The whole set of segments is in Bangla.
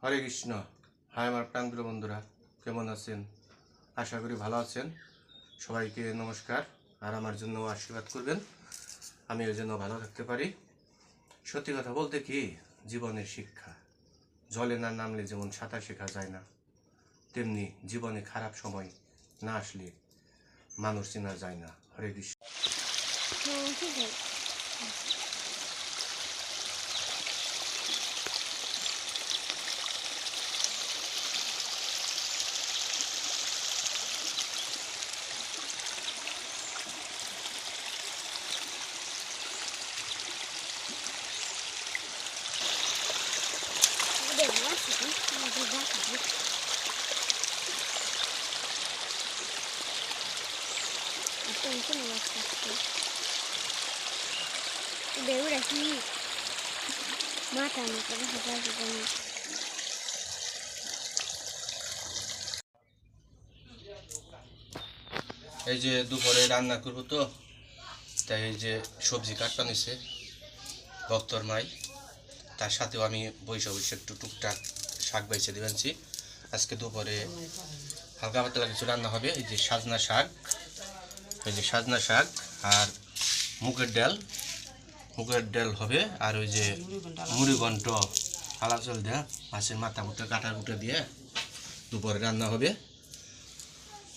হরে কৃষ্ণ। হাই আমার প্রাণপ্রিয় বন্ধুরা, কেমন আছেন? আশা করি ভালো আছেন। সবাইকে নমস্কার, আর আমার জন্য আশীর্বাদ করবেন, আমি ওই জন্য ভালো থাকতে পারি। সত্যি কথা বলতে কি, জীবনের শিক্ষা জলে না নামলে যেমন সাঁতার শেখা যায় না, তেমনি জীবনে খারাপ সময় না আসলে মানুষ চেনা যায় না। হরে কৃষ্ণ। এই যে দুপুরে রান্না করবো তো, তাই এই যে সবজি কাটটা নিছে ভক্তর মাই, তার সাথেও আমি বৈশা একটু টুকটাক শাক বাইছে দিবেনছি। আজকে দুপুরে হালকা পাতলা কিছু রান্না হবে। এই যে সাজনা শাক, আর মুগের ডাল হবে, আর ওই যে মুড়ি ঘন্ট কালা চল দেয়া মাছের মাথা মুথা কাটা কুটা দিয়ে দুপুরে রান্না হবে।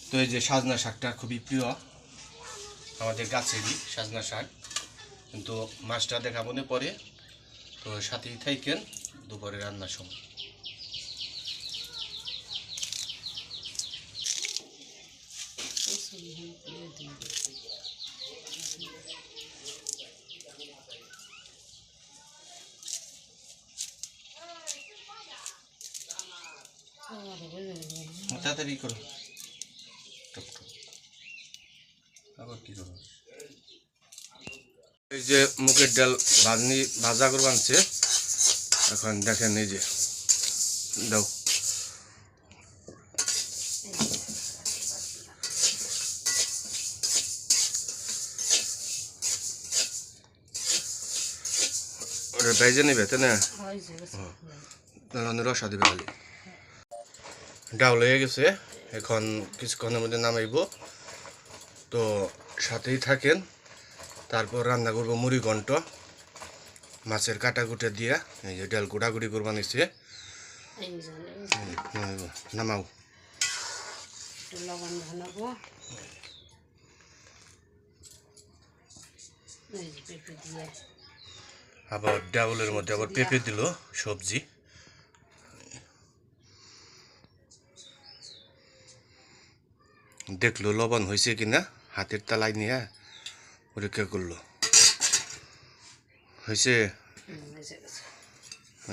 তো এই যে সাজনা শাকটা খুবই প্রিয় আমাদের গাছেরই সাজনা শাক, কিন্তু মাছটা দেখাবো না পরে, তো সাথেই থাকেন দুপুরে রান্নার সময়। তাড়াতাড়ি করো, আবার কি করো। এই যে মুগের ডাল ভাজা করে বানছে, এখন দেখেন এই যে দাও। ওটা ভেজে নেবে তো না, রসা দেবে খালি। ডাউল হয়ে গেছে, এখন কিছুক্ষণের মধ্যে নামাইব, তো সাথেই থাকেন। তারপর রান্না করবো মুড়ি ঘন্ট মাছের কাটা কুটে দিয়ে। এই যে ডাল গুড়াগুড়ি করবা নিচ্ছে, নামাও। আবার ডাউলের মধ্যে আবার পেঁপে দিল সবজি। দেখলো লবণ হয়েছে কিনা, হাতের তালায় নিয়ে পরীক্ষা করলো, হয়েছে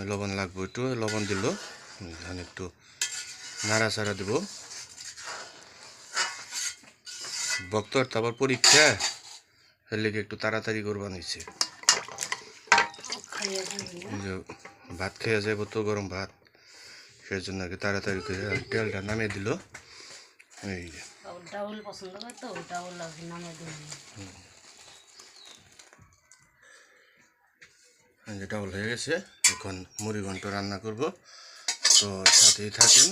লবণ লাগবে, একটু লবণ দিল, একটু নাড়াচাড়া দেব। ভক্তর তো আবার পরীক্ষা, এর লেগে একটু তাড়াতাড়ি করবা নিচ্ছে। ভাত খেয়ে যাব তো, গরম ভাত, সেই জন্য আর কি তাড়াতাড়ি করে তেলটা নামিয়ে দিল। এই যে ডাউল পছন্দ করে তো, ডাউল নামিয়ে দিল। ডাউল হয়ে গেছে, এখন মুড়ি ঘন্ট রান্না করব, তো সাথেই থাকেন।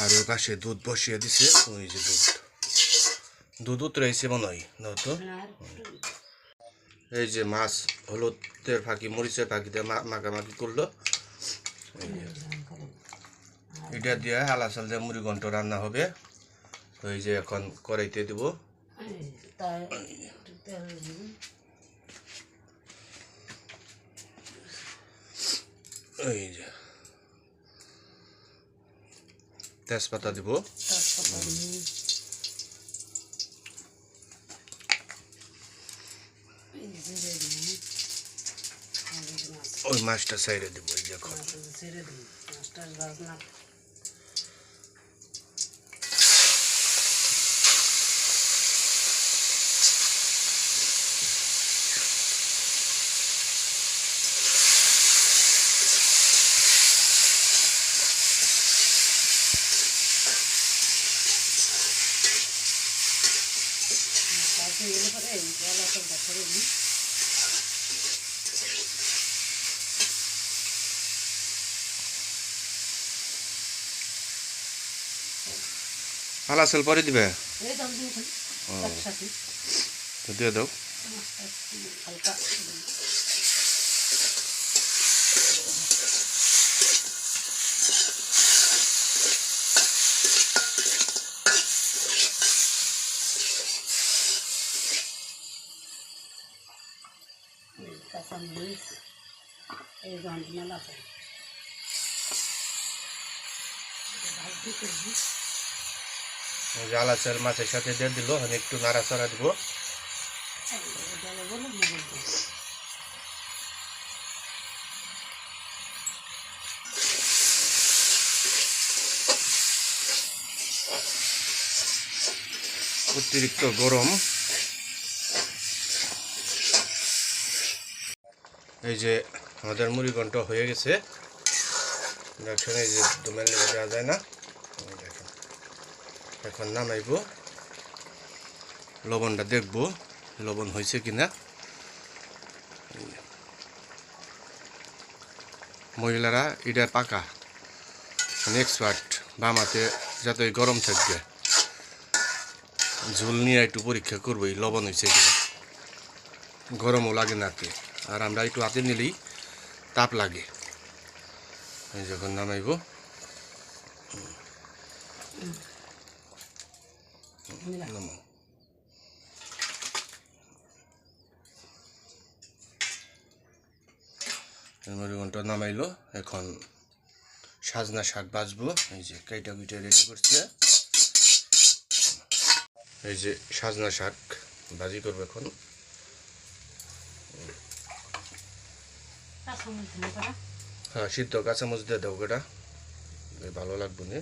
আর ওই পাশে দুধ বসিয়ে দিছে, ওই যে দুধ উতরাইছে মনে হয় দাও তো। এই যে মাছ হলুদের ফাঁকি মরিচের ফাঁকি দিয়ে মাখামাখি করলো, এটা দিয়ে হালা চাল দিয়ে মুড়ি ঘন্ট রান্না হবে। তো এই যে এখন কড়াইতে দিব, এই যে তেজপাতা দিব, ওই মাছটা সাইডে দিব। এই যে এখন হালা চাল পরে দিবে তো দিয়ে দাও জ্বালা চাল মাছের সাথে দিয়ে দিল আমি একটু নাড়াচাড়া দিব অতিরিক্ত গরম এই যে আমাদের মুড়ি ঘন্ট হয়ে গেছে দেখেন এই যে দুমেন লেগে দেওয়া যায় না দেখেন এখন নামাইব লবণটা দেখব লবণ হয়েছে কিনা মহিলারা এটা পাকা মানে এক্সপার্ট বামাতে যাতে গরম থাকবে ঝোল নিয়ে একটু পরীক্ষা করবো এই লবণ হয়েছে কিনা গরমও লাগে না কি আর আমরা একটু হাতে নিলেই তাপ লাগে এই যখন নামাইব মুড়ি ঘন্ট নামাইলো এখন সাজনা শাক বাজবো এই যে কাইটা কুইটা রেডি করছে এই যে সাজনা শাক ভাজি করবো এখন হ্যাঁ সিদ্ধ কাঁচামচ দিয়ে দাও ওটা ভালো লাগবে না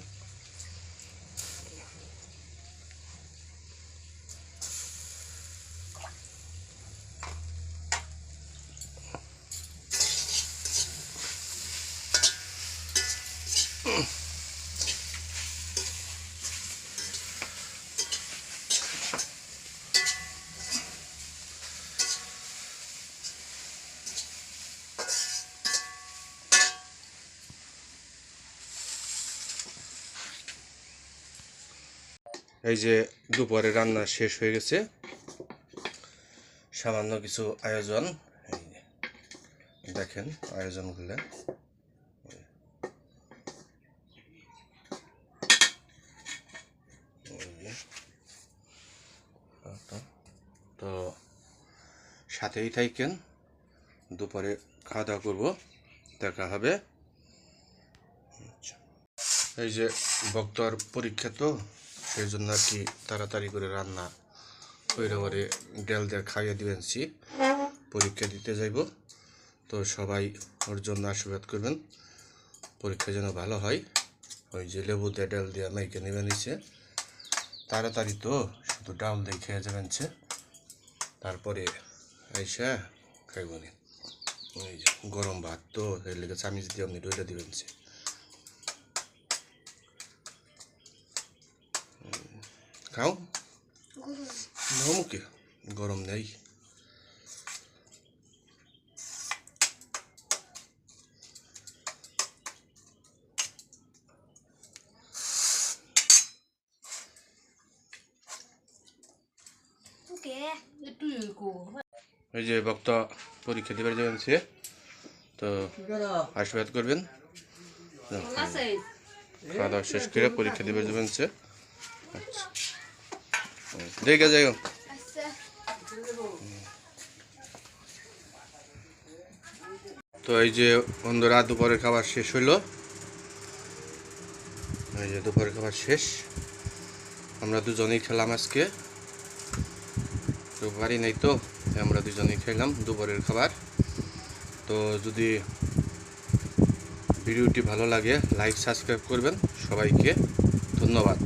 এই যে দুপুরে রান্না শেষ হয়ে গেছে সামান্য কিছু আয়োজন দেখেন আয়োজনগুলো তো সাথেই থাকেন দুপুরে খাওয়া দাওয়া করবো দেখা হবে এই যে ভক্তর পরীক্ষা তো সেই জন্য আর কি তাড়াতাড়ি করে রান্না করে ডাল দিয়ে খাইয়ে দিবেনছি পরীক্ষা দিতে যাইব তো সবাই ওর জন্য আশীর্বাদ করবেন পরীক্ষা যেন ভালো হয় ওই যে লেবু দিয়ে ডাল দিয়ে মাইকে নেবে নিচ্ছে তাড়াতাড়ি তো শুধু ডাল দিয়ে খেয়ে যাবেন তারপরে আইসা খাইব নি ওই যে গরম ভাত তো এর লেগে চামিচ দিয়ে আপনি দইটা দিবেন খাও মুখে গরম নেই এই যে ভক্ত পরীক্ষা দিবার যাবেন তো আশীর্বাদ করবেন খাওয়া দাওয়া শেষ করে পরীক্ষা দিবার যাবেন আচ্ছা দেখে যাই তো এই যে বন্ধুরা দুপুরের খাবার শেষ হইলো এই যে দুপুরের খাবার শেষ আমরা দুজনেই খেলাম আজকে তো বাড়ি নেই তো আমরা দুজনেই খেলাম দুপুরের খাবার তো যদি ভিডিওটি ভালো লাগে লাইক সাবস্ক্রাইব করবেন সবাইকে ধন্যবাদ।